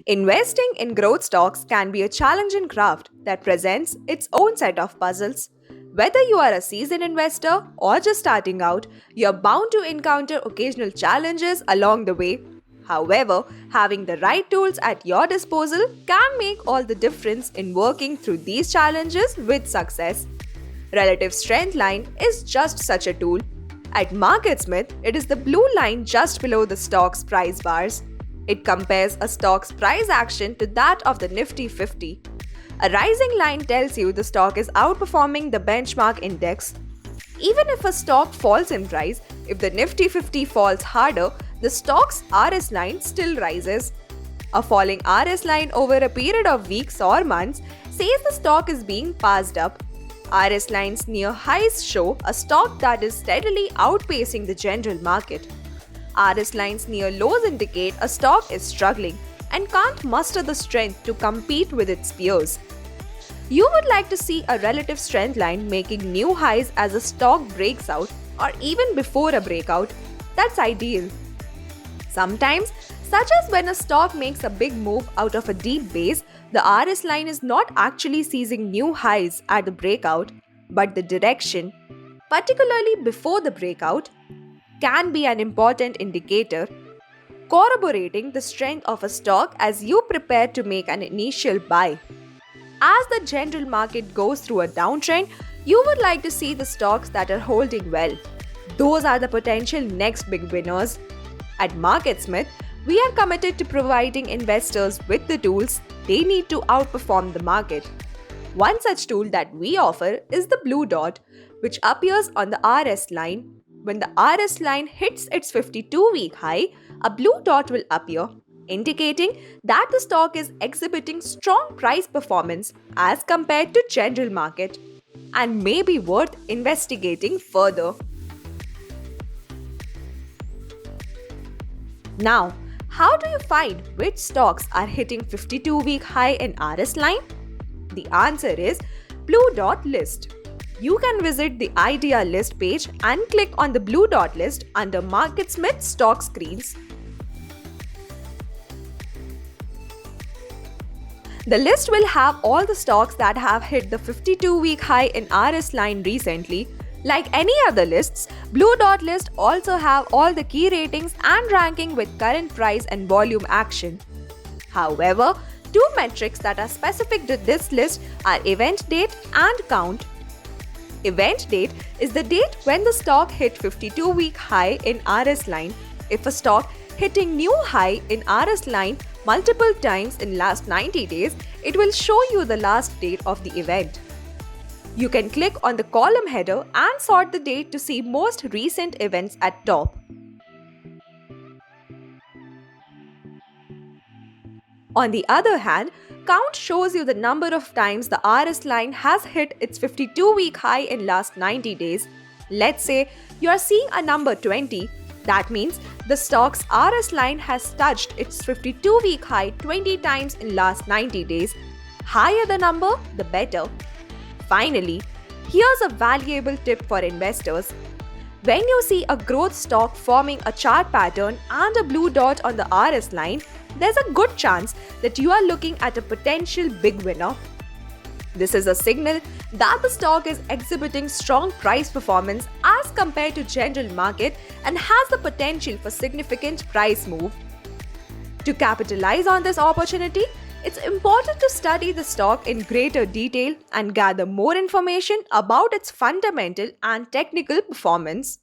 Investing in growth stocks can be a challenging craft that presents its own set of puzzles. Whether you are a seasoned investor or just starting out, you're bound to encounter occasional challenges along the way. However, having the right tools at your disposal can make all the difference in working through these challenges with success. Relative strength line is just such a tool. At MarketSmith, it is the blue line just below the stock's price bars. It compares a stock's price action to that of the Nifty 50. A rising line tells you the stock is outperforming the benchmark index. Even if a stock falls in price, if the Nifty 50 falls harder, the stock's RS line still rises. A falling RS line over a period of weeks or months says the stock is being passed up. RS lines near highs show a stock that is steadily outpacing the general market. RS lines near lows indicate a stock is struggling and can't muster the strength to compete with its peers. You would like to see a relative strength line making new highs as a stock breaks out or even before a breakout. That's ideal. Sometimes, such as when a stock makes a big move out of a deep base, the RS line is not actually seizing new highs at the breakout, but the direction, particularly before the breakout, can be an important indicator, corroborating the strength of a stock as you prepare to make an initial buy. As the general market goes through a downtrend, you would like to see the stocks that are holding well. Those are the potential next big winners. At MarketSmith, we are committed to providing investors with the tools they need to outperform the market. One such tool that we offer is the blue dot, which appears on the RS line. When the RS line hits its 52-week high, a blue dot will appear, indicating that the stock is exhibiting strong price performance as compared to general market and may be worth investigating further. Now, how do you find which stocks are hitting 52-week high in RS line? The answer is Blue Dot List. You can visit the Idea List page and click on the Blue Dot List under MarketSmith stock screens. The list will have all the stocks that have hit the 52-week high in RS line recently. Like any other lists, Blue Dot List also have all the key ratings and ranking with current price and volume action. However, two metrics that are specific to this list are event date and count. Event date is the date when the stock hit 52-week high in RS line. If a stock hitting new high in RS line multiple times in last 90 days, it will show you the last date of the event. You can click on the column header and sort the date to see most recent events at top. On the other hand, count shows you the number of times the RS line has hit its 52-week high in last 90 days. Let's say you are seeing a number 20. That means the stock's RS line has touched its 52-week high 20 times in last 90 days. Higher the number, the better. Finally, here's a valuable tip for investors. When you see a growth stock forming a chart pattern and a blue dot on the RS line, there's a good chance that you are looking at a potential big winner. This is a signal that the stock is exhibiting strong price performance as compared to general market and has the potential for significant price move. To capitalize on this opportunity, it's important to study the stock in greater detail and gather more information about its fundamental and technical performance.